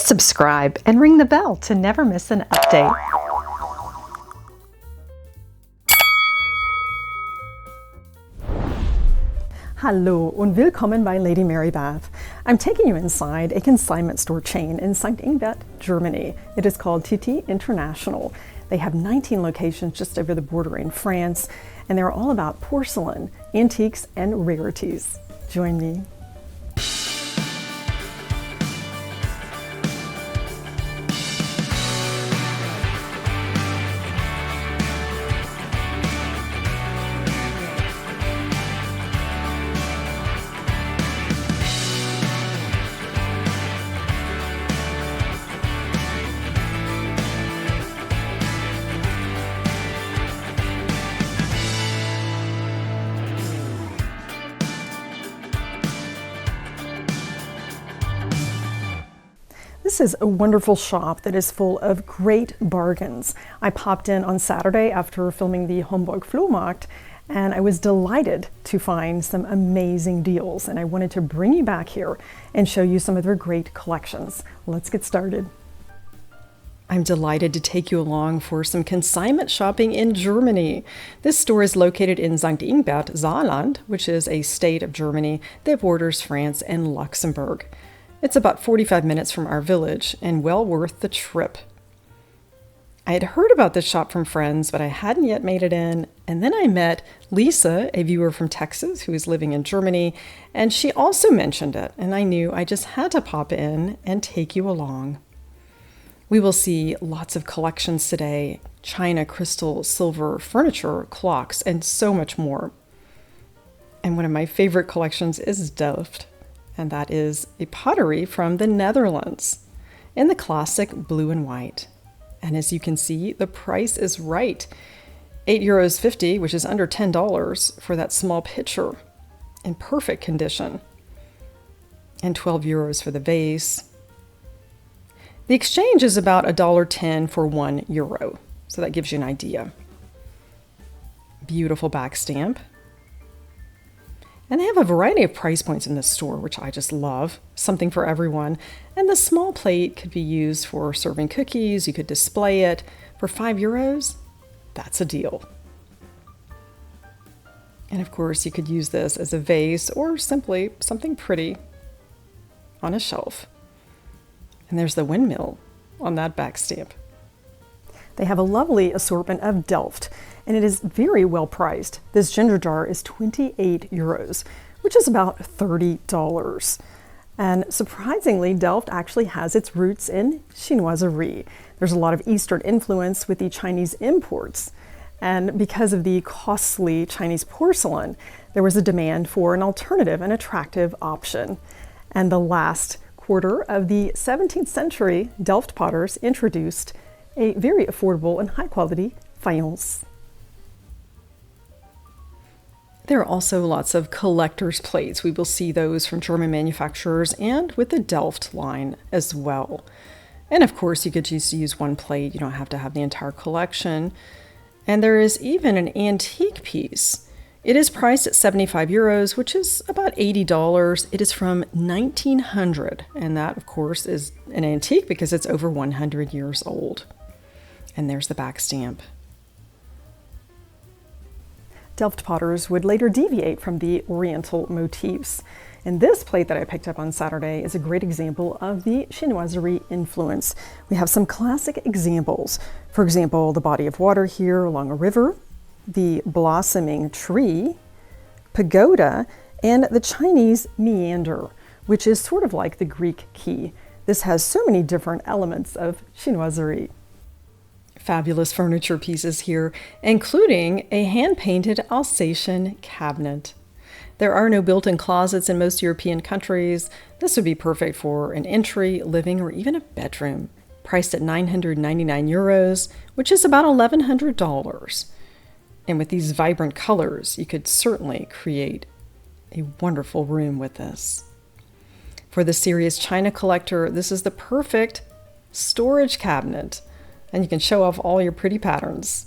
subscribe, and ring the bell to never miss an update. Hallo und willkommen bei Lady Mary Bath. I'm taking you inside a consignment store chain in St. Ingbert, Germany. It is called Titi International. They have 19 locations just over the border in France, and they're all about porcelain, antiques, and rarities. Join me. This is a wonderful shop that is full of great bargains. I popped in on Saturday after filming the Homburg Flohmarkt, and I was delighted to find some amazing deals, and I wanted to bring you back here and show you some of their great collections. Let's get started. I'm delighted to take you along for some consignment shopping in Germany. This store is located in St. Ingbert, Saarland, which is a state of Germany that borders France and Luxembourg. It's about 45 minutes from our village and well worth the trip. I had heard about this shop from friends, but I hadn't yet made it in. And then I met Lisa, a viewer from Texas who is living in Germany, and she also mentioned it. And I knew I just had to pop in and take you along. We will see lots of collections today: china, crystal, silver, furniture, clocks, and so much more. And one of my favorite collections is Delft. And that is a pottery from the Netherlands in the classic blue and white. And as you can see, the price is right. €8.50, which is under $10 for that small pitcher in perfect condition. And €12 for the vase. The exchange is about $1.10 for €1. So that gives you an idea. Beautiful back stamp. And they have a variety of price points in this store, which I just love. Something for everyone. And the small plate could be used for serving cookies. You could display it. For €5, that's a deal. And of course, you could use this as a vase or simply something pretty on a shelf. And there's the windmill on that back stamp. They have a lovely assortment of Delft, and it is very well priced. This ginger jar is €28, which is about $30. And surprisingly, Delft actually has its roots in Chinoiserie. There's a lot of Eastern influence with the Chinese imports. And because of the costly Chinese porcelain, there was a demand for an alternative and attractive option. And the last quarter of the 17th century, Delft potters introduced a very affordable and high-quality faience. There are also lots of collector's plates. We will see those from German manufacturers and with the Delft line as well. And of course, you could just use one plate. You don't have to have the entire collection. And there is even an antique piece. It is priced at €75, which is about $80. It is from 1900, and that, of course, is an antique because it's over 100 years old. And there's the back stamp. Delft potters would later deviate from the Oriental motifs. And this plate that I picked up on Saturday is a great example of the Chinoiserie influence. We have some classic examples. For example, the body of water here along a river, the blossoming tree, pagoda, and the Chinese meander, which is sort of like the Greek key. This has so many different elements of Chinoiserie. Fabulous furniture pieces here, including a hand-painted Alsatian cabinet. There are no built-in closets in most European countries. This would be perfect for an entry, living, or even a bedroom. Priced at €999, which is about $1,100. And with these vibrant colors, you could certainly create a wonderful room with this. For the serious china collector, this is the perfect storage cabinet. And you can show off all your pretty patterns.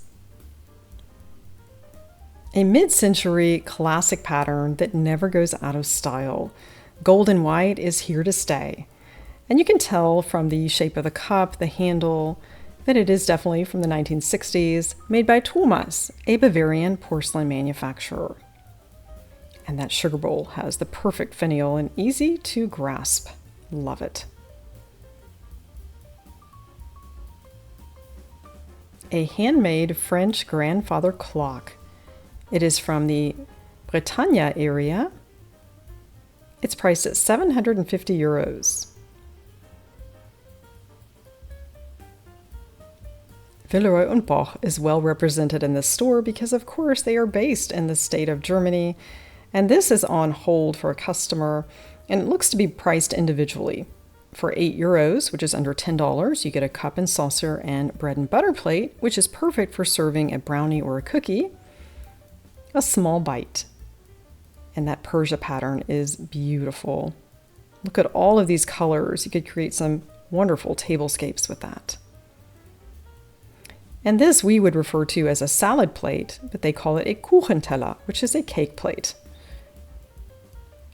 A mid-century classic pattern that never goes out of style. Gold and white is here to stay. And you can tell from the shape of the cup, the handle, that it is definitely from the 1960s, made by Thomas, a Bavarian porcelain manufacturer. And that sugar bowl has the perfect finial and easy to grasp. Love it. A handmade French grandfather clock. It is from the Bretagne area. It's priced at 750 euros. Villeroy Boch is well represented in this store because, of course, they are based in the state of Germany. And this is on hold for a customer, and it looks to be priced individually. For 8 euros, which is under $10, you get a cup and saucer and bread and butter plate, which is perfect for serving a brownie or a cookie. A small bite. And that Persia pattern is beautiful. Look at all of these colors. You could create some wonderful tablescapes with that. And this we would refer to as a salad plate, but they call it a Kuchenteller, which is a cake plate.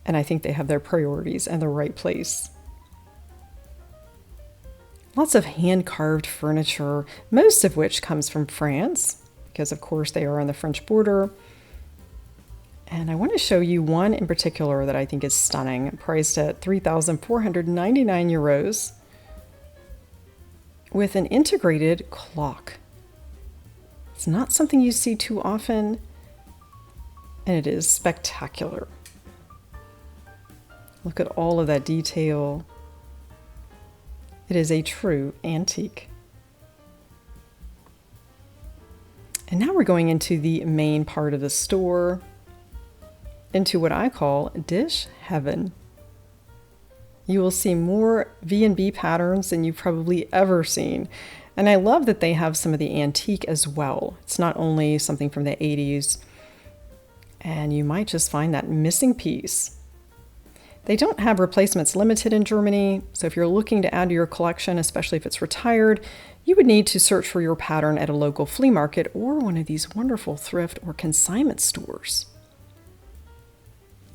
And I think they have their priorities in the right place. Lots of hand-carved furniture, most of which comes from France, because of course they are on the French border. And I want to show you one in particular that I think is stunning, priced at 3,499 euros, with an integrated clock. It's not something you see too often, and it is spectacular. Look at all of that detail. It is a true antique. And now we're going into the main part of the store, into what I call dish heaven. You will see more V&B patterns than you've probably ever seen. And I love that they have some of the antique as well. It's not only something from the 80s, and you might just find that missing piece. They don't have replacements limited in Germany, so if you're looking to add to your collection, especially if it's retired, you would need to search for your pattern at a local flea market or one of these wonderful thrift or consignment stores.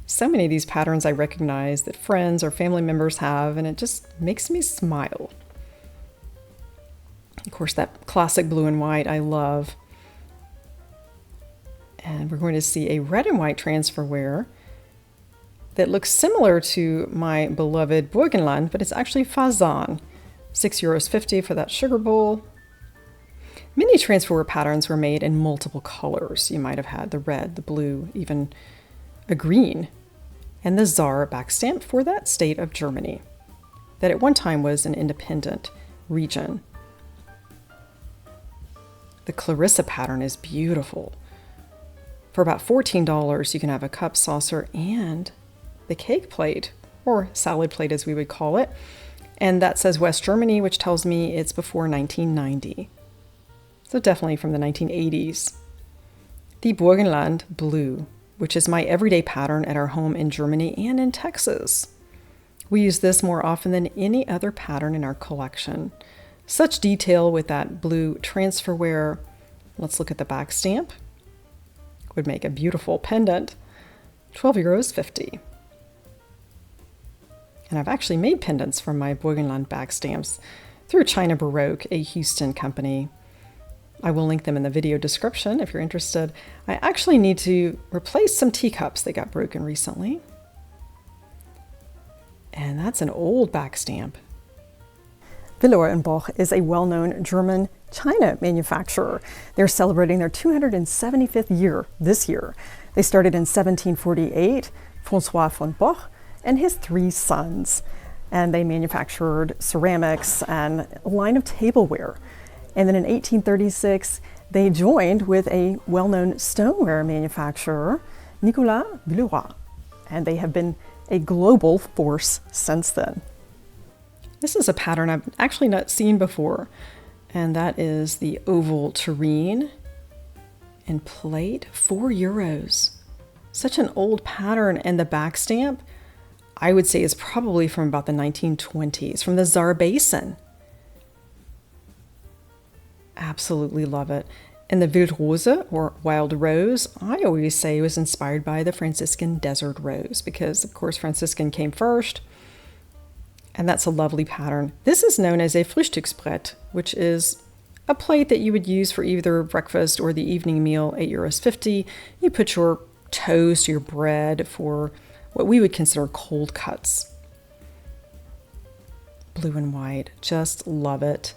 So many of these patterns I recognize that friends or family members have, and it just makes me smile. Of course, that classic blue and white I love. And we're going to see a red and white transferware that looks similar to my beloved Burgenland, but it's actually Fasan. €6.50 for that sugar bowl. Many transferware patterns were made in multiple colors. You might have had the red, the blue, even a green, and the Saar backstamp for that state of Germany, that at one time was an independent region. The Clarissa pattern is beautiful. For about $14, you can have a cup, saucer, and the cake plate, or salad plate as we would call it. And that says West Germany, which tells me it's before 1990. So definitely from the 1980s. The Burgenland blue, which is my everyday pattern at our home in Germany and in Texas. We use this more often than any other pattern in our collection. Such detail with that blue transferware. Let's look at the back stamp. Would make a beautiful pendant. €12.50. And I've actually made pendants from my Burgenland back stamps through China Baroque, a Houston company. I will link them in the video description if you're interested. I actually need to replace some teacups that got broken recently. And that's an old back stamp. Villeroy Boch is a well-known German china manufacturer. They're celebrating their 275th year this year. They started in 1748, Francois von Boch and his 3 sons. And they manufactured ceramics and a line of tableware. And then in 1836, they joined with a well-known stoneware manufacturer, Nicolas Villeroy. And they have been a global force since then. This is a pattern I've actually not seen before, and that is the oval tureen and plate, €4. Such an old pattern, and the back stamp, I would say, is probably from about the 1920s, from the Saar Basin. Absolutely love it. And the Wildrose, or wild rose, I always say was inspired by the Franciscan desert rose, because of course Franciscan came first. And that's a lovely pattern. This is known as a Frühstücksbrett, which is a plate that you would use for either breakfast or the evening meal, €8.50. You put your toast, your bread for what we would consider cold cuts. Blue and white, just love it.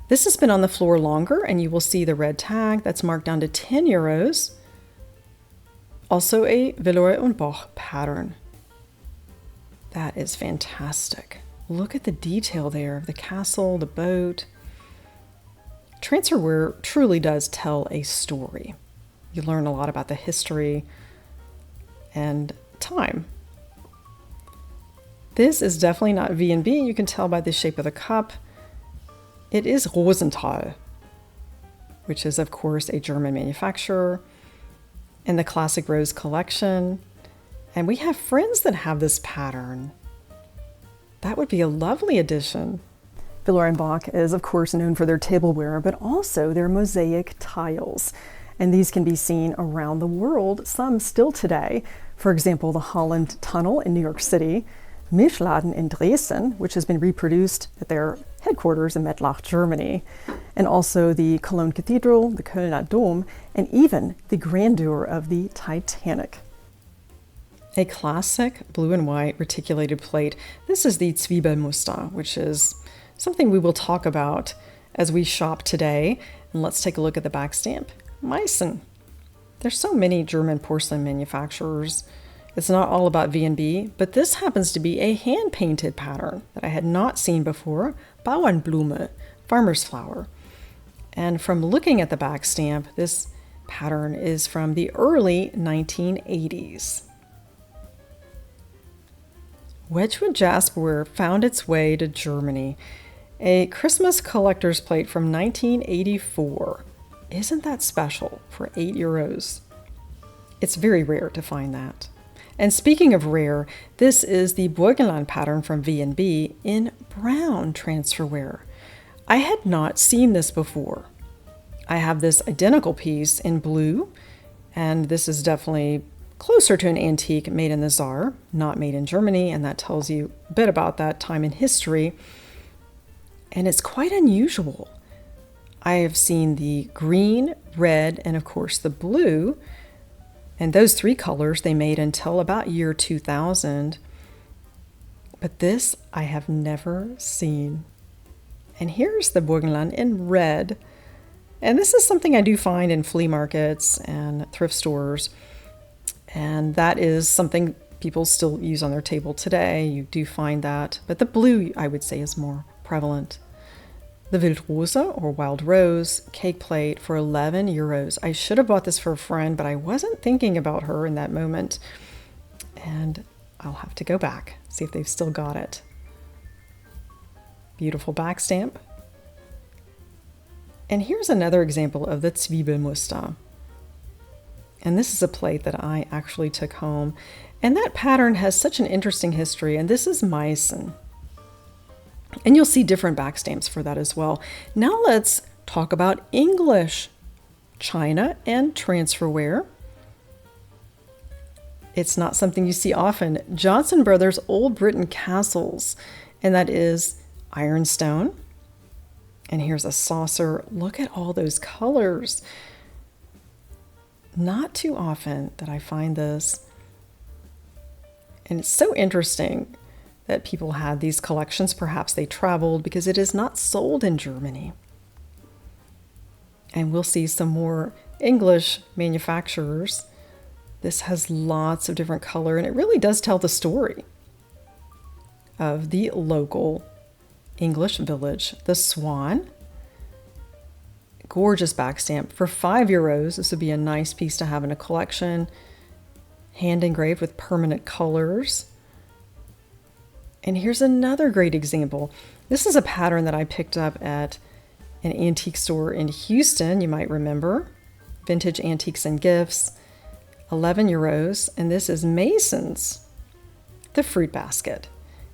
This has been on the floor longer, and you will see the red tag that's marked down to €10. Also a Villeroy Boch pattern. That is fantastic. Look at the detail there, the castle, the boat. Transferware truly does tell a story. You learn a lot about the history and time. This is definitely not V&B. You can tell by the shape of the cup. It is Rosenthal, which is, of course, a German manufacturer, in the Classic Rose collection. And we have friends that have this pattern. That would be a lovely addition. Villeroy Boch is, of course, known for their tableware, but also their mosaic tiles. And these can be seen around the world, some still today. For example, the Holland Tunnel in New York City, Milchladen in Dresden, which has been reproduced at their headquarters in Mettlach, Germany, and also the Cologne Cathedral, the Kölner Dom, and even the grandeur of the Titanic. A classic blue and white reticulated plate. This is the Zwiebelmuster, which is something we will talk about as we shop today. And let's take a look at the back stamp. Meissen. There's so many German porcelain manufacturers. It's not all about V&B, but this happens to be a hand-painted pattern that I had not seen before. Bauernblume, farmer's flower. And from looking at the back stamp, this pattern is from the early 1980s. Wedgwood jasperware found its way to Germany. A Christmas collector's plate from 1984. Isn't that special for €8? It's very rare to find that. And speaking of rare, this is the Burgenland pattern from V&B in brown transferware. I had not seen this before. I have this identical piece in blue, and this is definitely closer to an antique made in the Saar, not made in Germany, and that tells you a bit about that time in history. And it's quite unusual. I have seen the green, red, and of course the blue, and those three colors they made until about year 2000. But this I have never seen. And here's the Burgenland in red. And this is something I do find in flea markets and thrift stores. And that is something people still use on their table today. You do find that. But the blue, I would say, is more prevalent. The Wildrose, or Wild Rose, cake plate for €11. I should have bought this for a friend, but I wasn't thinking about her in that moment. And I'll have to go back, see if they've still got it. Beautiful back stamp. And here's another example of the Zwiebelmuster. And this is a plate that I actually took home. And that pattern has such an interesting history. And this is Meissen. And you'll see different back stamps for that as well. Now let's talk about English china and transferware. It's not something you see often. Johnson Brothers Old Britain Castles. And that is ironstone. And here's a saucer. Look at all those colors. Not too often that I find this. And it's so interesting that people had these collections. Perhaps they traveled because it is not sold in Germany. And we'll see some more English manufacturers. This has lots of different color, and it really does tell the story of the local English village. The Swan. Gorgeous back stamp for €5. This would be a nice piece to have in a collection. Hand engraved with permanent colors. And here's another great example. This is a pattern that I picked up at an antique store in Houston, you might remember. Vintage Antiques and Gifts, €11. And this is Mason's, the fruit basket.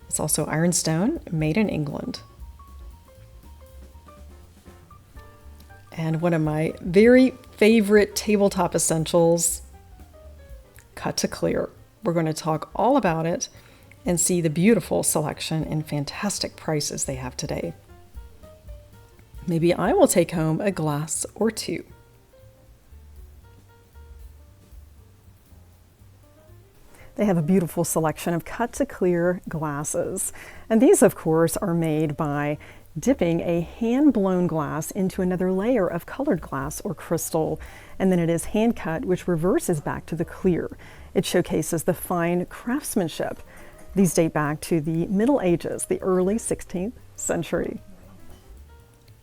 It's also ironstone, made in England. And one of my very favorite tabletop essentials, cut to clear. We're going to talk all about it and see the beautiful selection and fantastic prices they have today. Maybe I will take home a glass or two. They have a beautiful selection of cut-to-clear glasses. And these, of course, are made by dipping a hand-blown glass into another layer of colored glass or crystal, and then it is hand-cut, which reverses back to the clear. It showcases the fine craftsmanship. These date back to the Middle Ages, the early 16th century.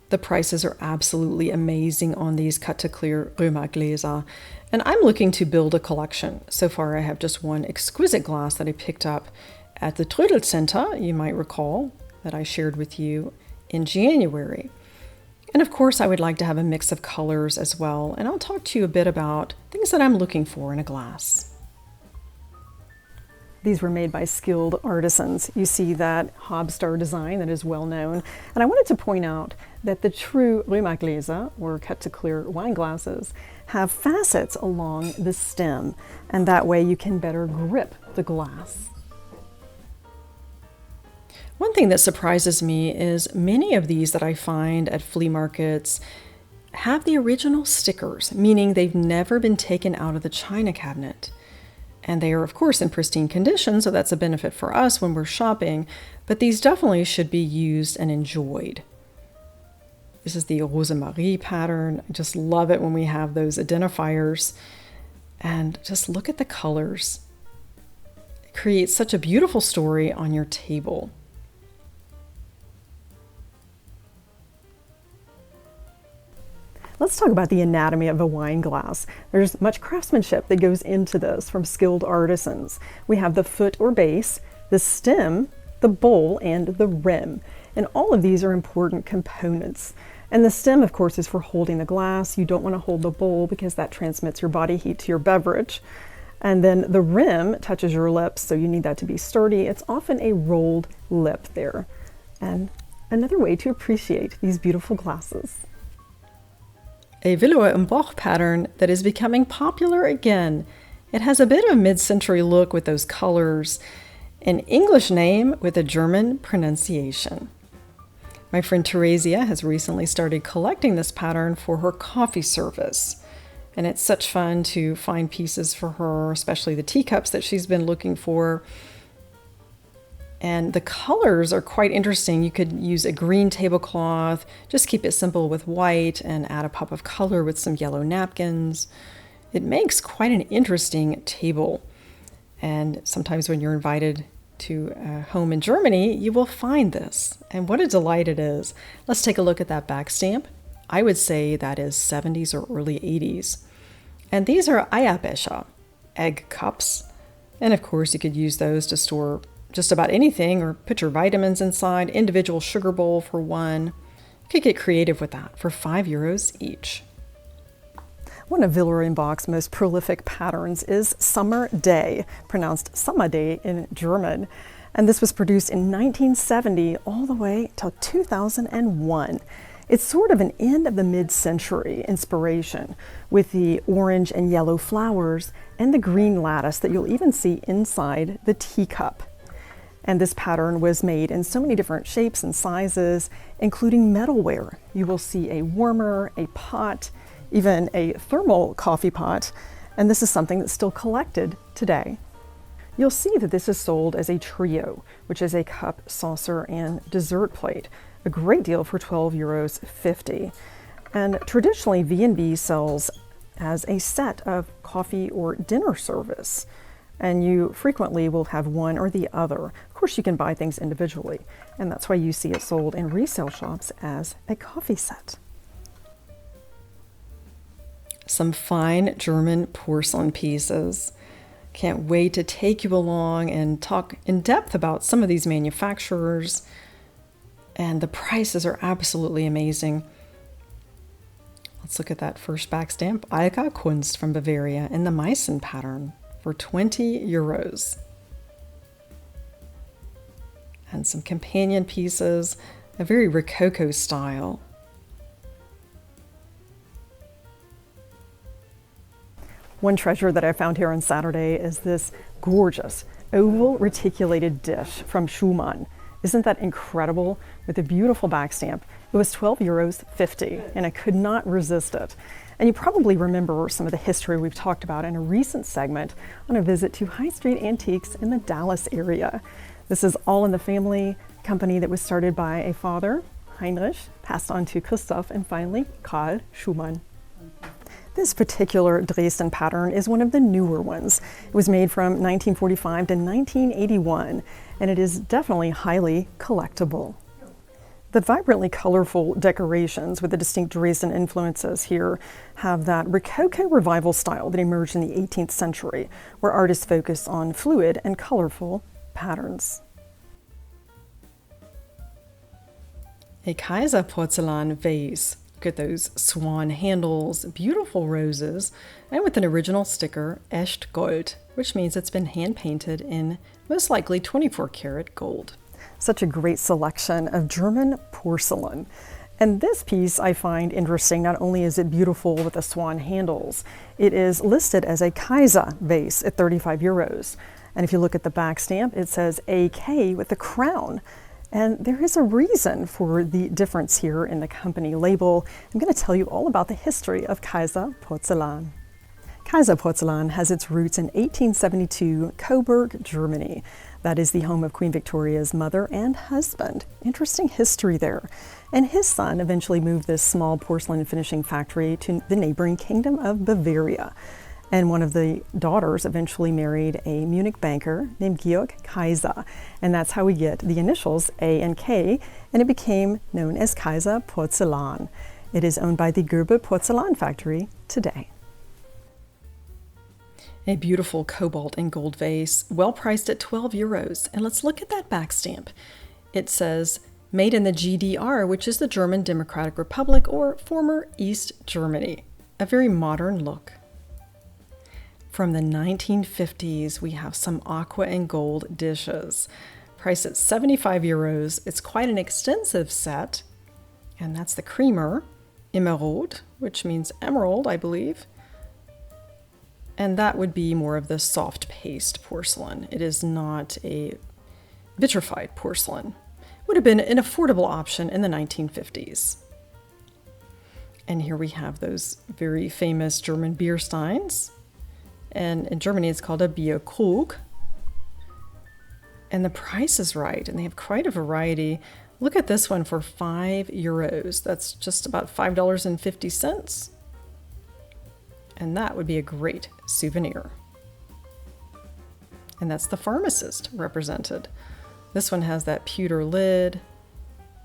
The prices are absolutely amazing on these cut-to-clear Römergläser, and I'm looking to build a collection. So far I have just one exquisite glass that I picked up at the Trödel Center, you might recall, that I shared with you in January. And of course I would like to have a mix of colors as well, and I'll talk to you a bit about things that I'm looking for in a glass. These were made by skilled artisans. You see that Hobstar design that is well known. And I wanted to point out that the true Römergläser, or cut-to-clear wine glasses, have facets along the stem, and that way you can better grip the glass. One thing that surprises me is many of these that I find at flea markets have the original stickers, meaning they've never been taken out of the china cabinet. And they are, of course, in pristine condition, so that's a benefit for us when we're shopping, but these definitely should be used and enjoyed. This is the Rosemarie pattern. I just love it when we have those identifiers. And just look at the colors. It creates such a beautiful story on your table. Let's talk about the anatomy of a wine glass. There's much craftsmanship that goes into this from skilled artisans. We have the foot or base, the stem, the bowl, and the rim. And all of these are important components. And the stem, of course, is for holding the glass. You don't want to hold the bowl because that transmits your body heat to your beverage. And then the rim touches your lips, so you need that to be sturdy. It's often a rolled lip there. And another way to appreciate these beautiful glasses. A Villeroy Boch pattern that is becoming popular again. It has a bit of a mid-century look with those colors, an English name with a German pronunciation. My friend Theresia has recently started collecting this pattern for her coffee service. And it's such fun to find pieces for her, especially the teacups that she's been looking for. And the colors are quite interesting. You could use a green tablecloth, just keep it simple with white and add a pop of color with some yellow napkins. It makes quite an interesting table. And sometimes when you're invited to a home in Germany, you will find this. And what a delight it is. Let's take a look at that back stamp. I would say that is 70s or early 80s. And these are Eierbecher, egg cups. And of course you could use those to store just about anything, or put your vitamins inside, individual sugar bowl for one. You could get creative with that for €5 each. One of Villeroy Boch's most prolific patterns is Summer Day, pronounced Sommerday in German. And this was produced in 1970 all the way till 2001. It's sort of an end of the mid-century inspiration with the orange and yellow flowers and the green lattice that you'll even see inside the teacup. And this pattern was made in so many different shapes and sizes, including metalware. You will see a warmer, a pot, even a thermal coffee pot, and this is something that's still collected today. You'll see that this is sold as a trio, which is a cup, saucer, and dessert plate. A great deal for €12.50. And traditionally, V&B sells as a set of coffee or dinner service. And you frequently will have one or the other. Of course, you can buy things individually, and that's why you see it sold in resale shops as a coffee set. Some fine German porcelain pieces. Can't wait to take you along and talk in depth about some of these manufacturers. And the prices are absolutely amazing. Let's look at that first back stamp. Alka Kunst from Bavaria in the Meissen pattern for €20. And some companion pieces, a very Rococo style. One treasure that I found here on Saturday is this gorgeous oval reticulated dish from Schumann. Isn't that incredible? With a beautiful back stamp. It was €12.50, and I could not resist it. And you probably remember some of the history we've talked about in a recent segment on a visit to high street antiques in the Dallas area. This is all in the family company that was started by a father, Heinrich, passed on to Christoph, and finally Karl Schumann. This particular Dresden pattern is one of the newer ones. It was made from 1945 to 1981, and it is definitely highly collectible. The vibrantly colorful decorations with the distinct Dresden influences here have that Rococo revival style that emerged in the 18th century, where artists focus on fluid and colorful patterns. A Kaiser porcelain vase. Look at those swan handles, beautiful roses, and with an original sticker, Echt Gold, which means it's been hand-painted in most likely 24-karat gold. Such a great selection of German porcelain. And this piece I find interesting. Not only is it beautiful with the swan handles, it is listed as a Kaiser vase at €35. And if you look at the back stamp, it says AK with the crown. And there is a reason for the difference here in the company label. I'm going to tell you all about the history of Kaiser porcelain. Kaiser porcelain has its roots in 1872, Coburg, Germany. That is the home of Queen Victoria's mother and husband. Interesting history there. And his son eventually moved this small porcelain finishing factory to the neighboring kingdom of Bavaria. And one of the daughters eventually married a Munich banker named Georg Kaiser. And that's how we get the initials A and K, and it became known as Kaiser Porzellan. It is owned by the Gerber Porzellan Factory today. A beautiful cobalt and gold vase, well priced at €12. And let's look at that back stamp. It says, made in the GDR, which is the German Democratic Republic, or former East Germany. A very modern look. From the 1950s, we have some aqua and gold dishes. Priced at €75. It's quite an extensive set. And that's the creamer, Emerald, which means emerald, I believe. And that would be more of the soft paste porcelain. It is not a vitrified porcelain. Would have been an affordable option in the 1950s. And here we have those very famous German beer steins. And in Germany, it's called a Bierkrug. And the price is right, and they have quite a variety. Look at this one for €5. That's just about $5.50. And that would be a great souvenir. And that's the pharmacist represented. This one has that pewter lid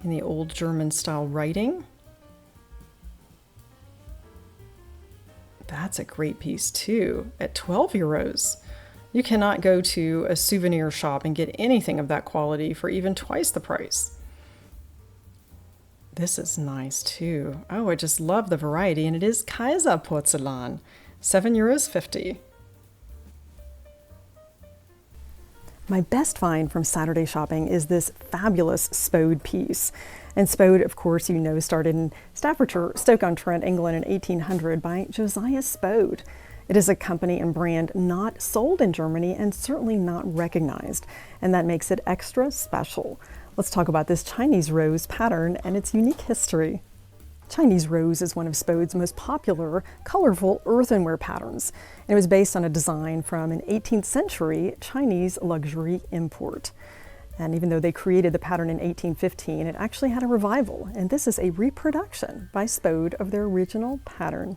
in the old German style writing. That's a great piece too, at €12. You cannot go to a souvenir shop and get anything of that quality for even twice the price. This is nice too. Oh, I just love the variety, and it is Kaiser porcelain, €7.50. My best find from Saturday shopping is this fabulous Spode piece. And Spode, of course, you know, started in Staffordshire, Stoke-on-Trent, England in 1800 by Josiah Spode. It is a company and brand not sold in Germany and certainly not recognized, and that makes it extra special. Let's talk about this Chinese rose pattern and its unique history. Chinese rose is one of Spode's most popular, colorful earthenware patterns. And it was based on a design from an 18th century Chinese luxury import. And even though they created the pattern in 1815, it actually had a revival. And this is a reproduction by Spode of their original pattern.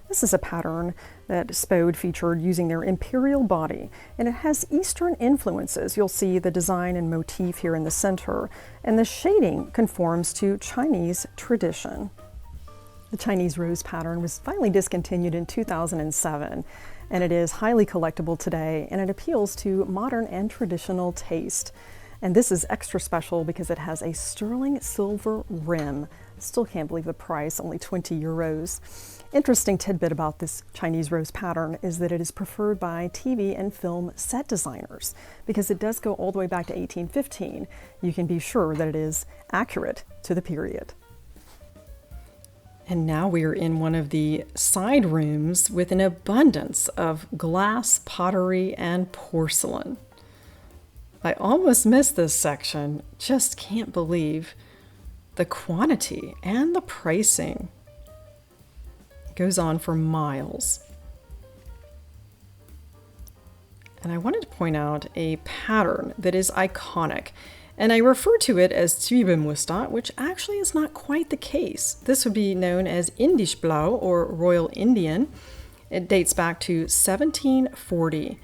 This is a pattern that Spode featured using their imperial body, and it has Eastern influences. You'll see the design and motif here in the center, and the shading conforms to Chinese tradition. The Chinese rose pattern was finally discontinued in 2007, and it is highly collectible today, and it appeals to modern and traditional taste. And this is extra special because it has a sterling silver rim. Still can't believe the price, only €20. Interesting tidbit about this Chinese rose pattern is that it is preferred by TV and film set designers because it does go all the way back to 1815. You can be sure that it is accurate to the period. And now we are in one of the side rooms with an abundance of glass, pottery, and porcelain. I almost missed this section. Just can't believe the quantity and the pricing. It goes on for miles. And I wanted to point out a pattern that is iconic. And I refer to it as Zwiebelmuster, which actually is not quite the case. This would be known as Indisch Blau or Royal Indian. It dates back to 1740.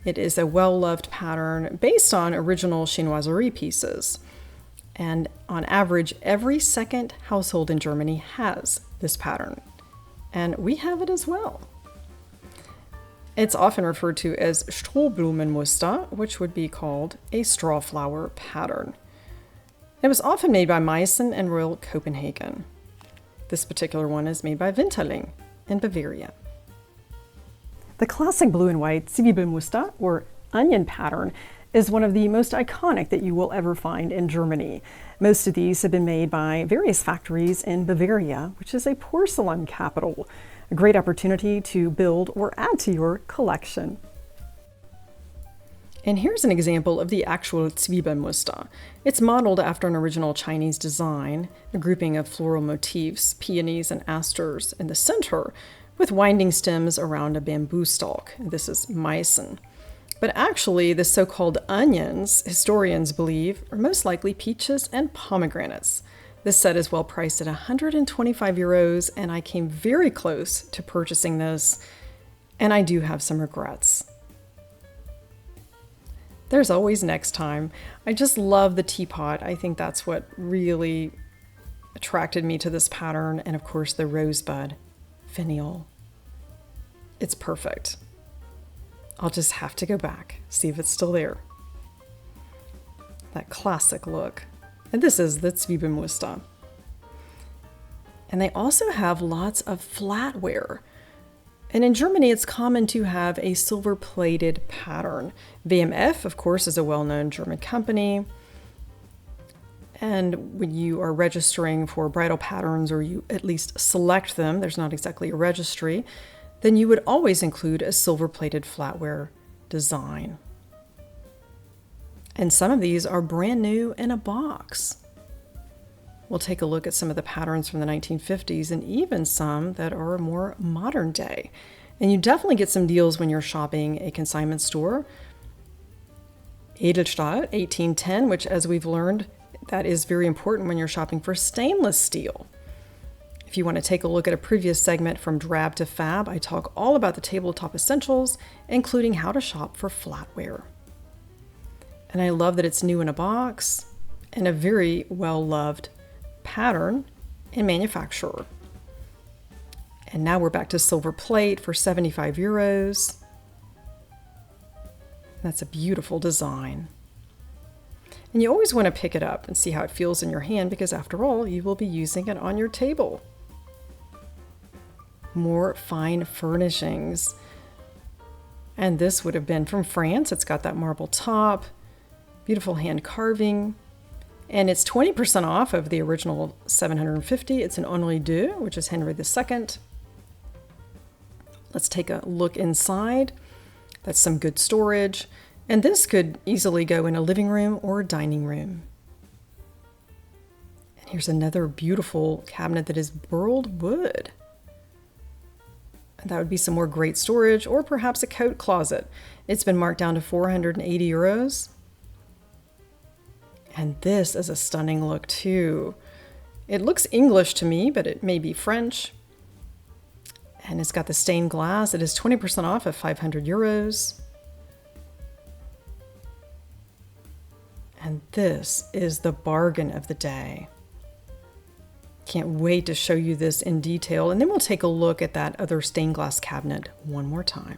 It is a well-loved pattern based on original Chinoiserie pieces. And on average, every second household in Germany has this pattern. And we have it as well. It's often referred to as Strohblumenmuster, which would be called a straw flower pattern. It was often made by Meissen and Royal Copenhagen. This particular one is made by Winterling in Bavaria. The classic blue and white Zwiebelmuster, or onion pattern, is one of the most iconic that you will ever find in Germany. Most of these have been made by various factories in Bavaria, which is a porcelain capital. A great opportunity to build or add to your collection. And here's an example of the actual Zwiebelmuster. It's modeled after an original Chinese design, a grouping of floral motifs, peonies and asters in the center, with winding stems around a bamboo stalk. This is Meissen. But actually, the so-called onions, historians believe, are most likely peaches and pomegranates. This set is well priced at 125 euros, and I came very close to purchasing this, and I do have some regrets. There's always next time. I just love the teapot. I think that's what really attracted me to this pattern, and of course the rosebud finial. It's perfect. I'll just have to go back, see if it's still there. That classic look. And this is the Zwiebelmuster. And they also have lots of flatware. And in Germany, it's common to have a silver-plated pattern. WMF, of course, is a well-known German company. And when you are registering for bridal patterns, or you at least select them, there's not exactly a registry, then you would always include a silver-plated flatware design. And some of these are brand new in a box. We'll take a look at some of the patterns from the 1950s and even some that are more modern day. And you definitely get some deals when you're shopping a consignment store. Edelstahl, 1810, which, as we've learned, that is very important when you're shopping for stainless steel. If you want to take a look at a previous segment from Drab to Fab, I talk all about the tabletop essentials, including how to shop for flatware. And I love that it's new in a box and a very well-loved pattern and manufacturer. And now we're back to silver plate for 75 euros. That's a beautiful design. And you always want to pick it up and see how it feels in your hand, because after all, you will be using it on your table. More fine furnishings. And this would have been from France. It's got that marble top. Beautiful hand carving, and it's 20% off of the original 750. It's an Henri II, which is Henry II. Let's take a look inside. That's some good storage, and this could easily go in a living room or a dining room. And here's another beautiful cabinet that is burled wood. And that would be some more great storage, or perhaps a coat closet. It's been marked down to 480 euros. And this is a stunning look too. It looks English to me, but it may be French. And it's got the stained glass. It is 20% off at 500 euros. And this is the bargain of the day. Can't wait to show you this in detail. And then we'll take a look at that other stained glass cabinet one more time.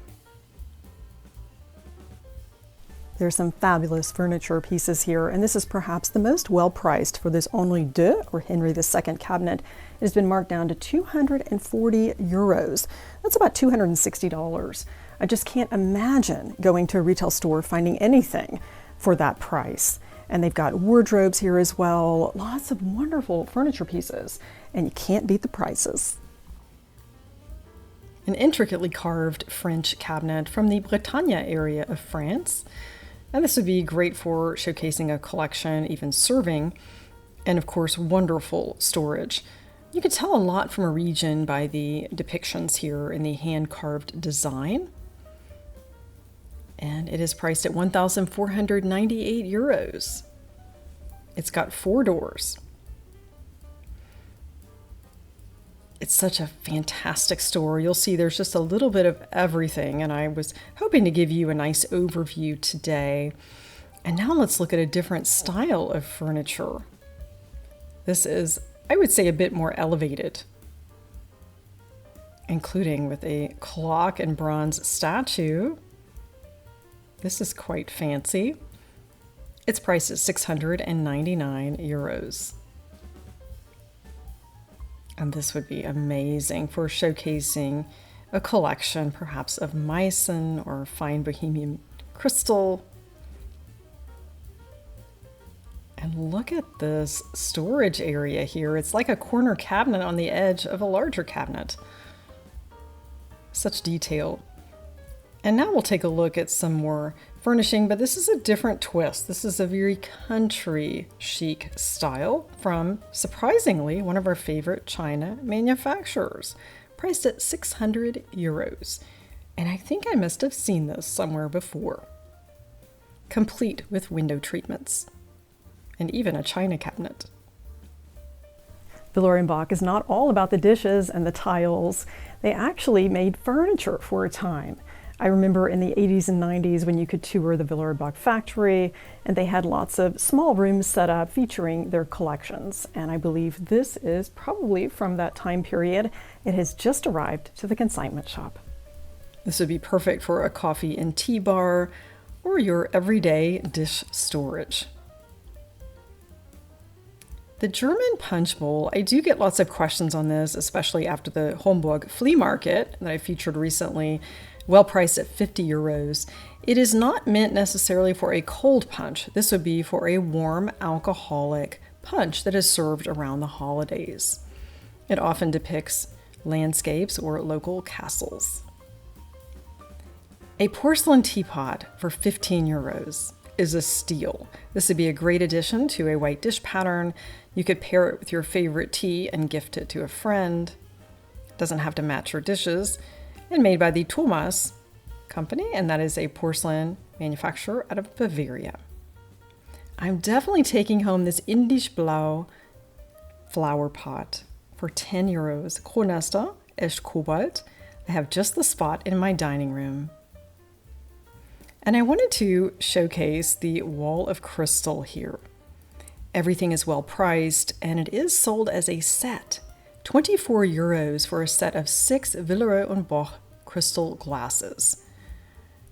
There's some fabulous furniture pieces here, and this is perhaps the most well-priced for this Henri II, or Henry II cabinet. It has been marked down to 240 euros. That's about $260. I just can't imagine going to a retail store finding anything for that price. And they've got wardrobes here as well. Lots of wonderful furniture pieces. And you can't beat the prices. An intricately carved French cabinet from the Bretagne area of France. And this would be great for showcasing a collection, even serving, and of course, wonderful storage. You can tell a lot from a region by the depictions here in the hand-carved design. And it is priced at 1,498 euros. It's got 4 doors. It's such a fantastic store. You'll see there's just a little bit of everything, and I was hoping to give you a nice overview today. And now let's look at a different style of furniture. This is, I would say, a bit more elevated, including with a clock and bronze statue. This is quite fancy. Its price is 699 euros. And this would be amazing for showcasing a collection, perhaps of Meissen or fine Bohemian crystal. And look at this storage area here. It's like a corner cabinet on the edge of a larger cabinet. Such detail. And now we'll take a look at some more furnishing, but this is a different twist. This is a very country chic style from, surprisingly, one of our favorite China manufacturers, priced at 600 euros. And I think I must have seen this somewhere before. Complete with window treatments and even a china cabinet. Villeroy Boch is not all about the dishes and the tiles. They actually made furniture for a time. I remember in the 80s and 90s when you could tour the Villeroy Boch factory, and they had lots of small rooms set up featuring their collections. And I believe this is probably from that time period. It has just arrived to the consignment shop. This would be perfect for a coffee and tea bar or your everyday dish storage. The German punch bowl, I do get lots of questions on this, especially after the Homburg flea market that I featured recently. Well priced at 50 euros. It is not meant necessarily for a cold punch. This would be for a warm alcoholic punch that is served around the holidays. It often depicts landscapes or local castles. A porcelain teapot for 15 euros is a steal. This would be a great addition to a white dish pattern. You could pair it with your favorite tea and gift it to a friend. It doesn't have to match your dishes. And made by the Thomas company, and that is a porcelain manufacturer out of Bavaria. I'm definitely taking home this Indisch Blau flower pot for 10 euros. Kronesta, Echt Cobalt. I have just the spot in my dining room. And I wanted to showcase the wall of crystal here. Everything is well priced, and it is sold as a set. 24 euros for a set of 6 Villeroy Boch crystal glasses.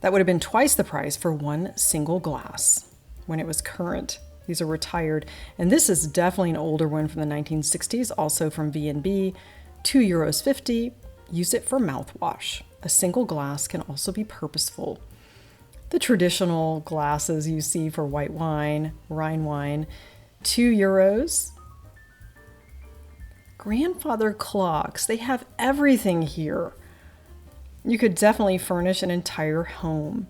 That would have been twice the price for one single glass when it was current. These are retired, and this is definitely an older one from the 1960s, also from B&B, 2.50 euros. Use it for mouthwash. A single glass can also be purposeful. The traditional glasses you see for white wine, Rhine wine, 2 euros. Grandfather clocks, they have everything here. You could definitely furnish an entire home.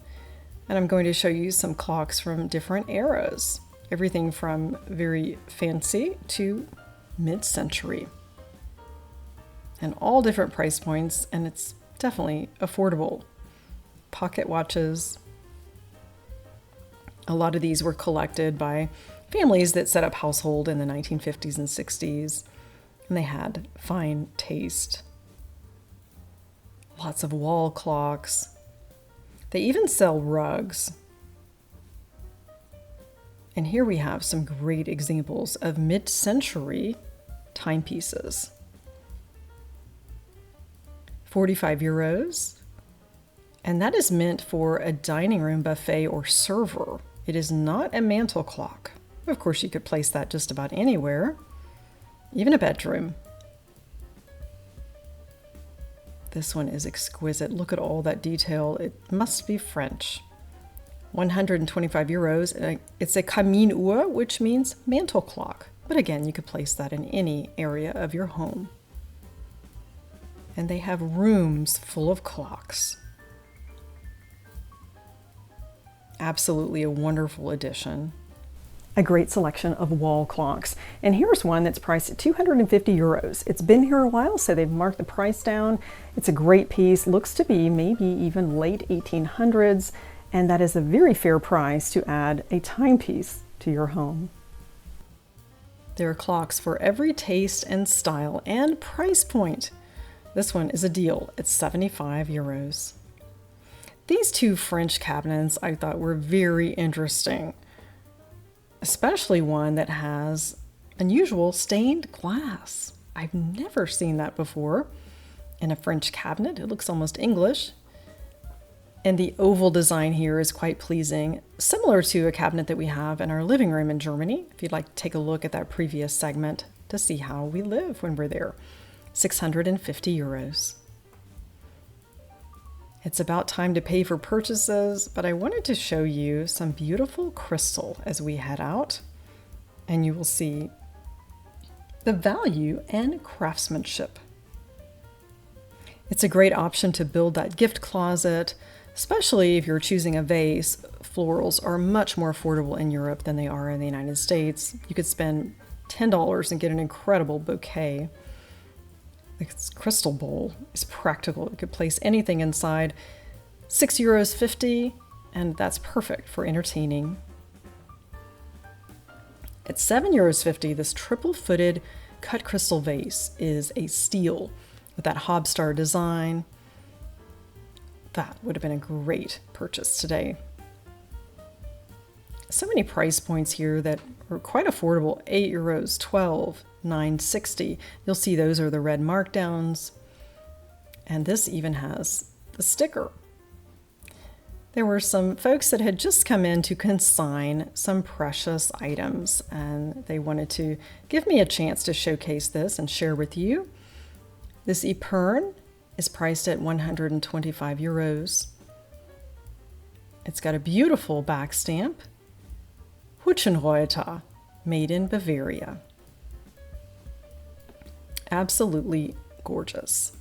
And I'm going to show you some clocks from different eras. Everything from very fancy to mid-century. And all different price points, and it's definitely affordable. Pocket watches. A lot of these were collected by families that set up household in the 1950s and 60s. And they had fine taste. Lots of wall clocks. They even sell rugs. And here we have some great examples of mid-century timepieces. 45 euros. And that is meant for a dining room buffet or server. It is not a mantle clock. Of course, you could place that just about anywhere. Even a bedroom. This one is exquisite. Look at all that detail. It must be French. 125 euros. It's a Kaminuhr, which means mantle clock. But again, you could place that in any area of your home. And they have rooms full of clocks. Absolutely a wonderful addition. A great selection of wall clocks. And here's one that's priced at 250 euros. It's been here a while, so they've marked the price down. It's a great piece, looks to be maybe even late 1800s, and that is a very fair price to add a timepiece to your home. There are clocks for every taste and style and price point. This one is a deal at 75 euros. These two French cabinets I thought were very interesting, especially one that has unusual stained glass. I've never seen that before in a French cabinet. It looks almost English. And the oval design here is quite pleasing, similar to a cabinet that we have in our living room in Germany. If you'd like to take a look at that previous segment to see how we live when we're there. 650 euros. It's about time to pay for purchases, but I wanted to show you some beautiful crystal as we head out, and you will see the value and craftsmanship. It's a great option to build that gift closet, especially if you're choosing a vase. Florals are much more affordable in Europe than they are in the United States. You could spend $10 and get an incredible bouquet. This crystal bowl is practical. You could place anything inside. 6.50 euros, and that's perfect for entertaining. At 7.50 euros, this triple-footed cut crystal vase is a steal with that Hobstar design. That would have been a great purchase today. So many price points here that are quite affordable. 8 euros, 12, 9.60. You'll see those are the red markdowns. And this even has the sticker. There were some folks that had just come in to consign some precious items, and they wanted to give me a chance to showcase this and share with you. This Epergne is priced at 125 euros. It's got a beautiful back stamp. Hutchenreuter, made in Bavaria. Absolutely gorgeous.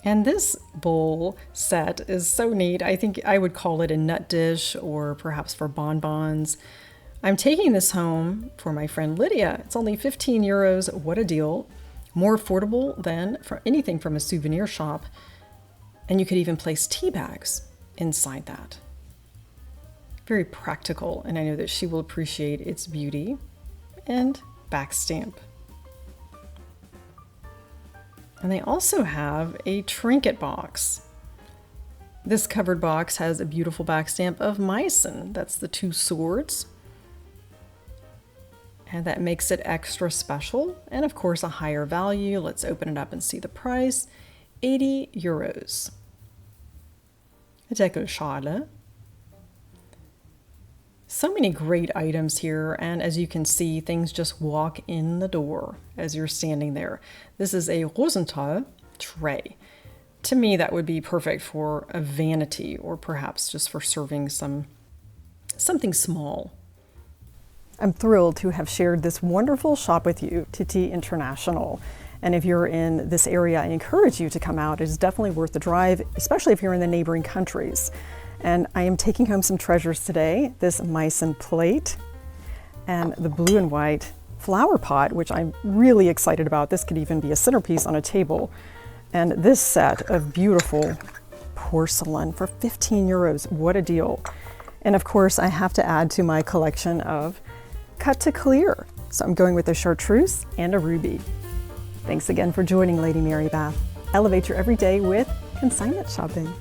And this bowl set is so neat. I think I would call it a nut dish, or perhaps for bonbons. I'm taking this home for my friend Lydia. It's only 15 euros. What a deal. More affordable than for anything from a souvenir shop. And you could even place tea bags inside that. Very practical, and I know that she will appreciate its beauty and back stamp. And they also have a trinket box. This covered box has a beautiful back stamp of Meissen. That's the two swords. And that makes it extra special, and of course a higher value. Let's open it up and see the price. 80 euros. A Deckelschale. So many great items here, and as you can see, things just walk in the door as you're standing there. This is a Rosenthal tray. To me, that would be perfect for a vanity, or perhaps just for serving something small. I'm thrilled to have shared this wonderful shop with you, Titi International. And if you're in this area, I encourage you to come out. It is definitely worth the drive, especially if you're in the neighboring countries. And I am taking home some treasures today. This Meissen plate and the blue and white flower pot, which I'm really excited about. This could even be a centerpiece on a table. And this set of beautiful porcelain for 15 euros. What a deal. And of course, I have to add to my collection of cut to clear. So I'm going with a chartreuse and a ruby. Thanks again for joining Lady Mary Bath. Elevate your everyday with consignment shopping.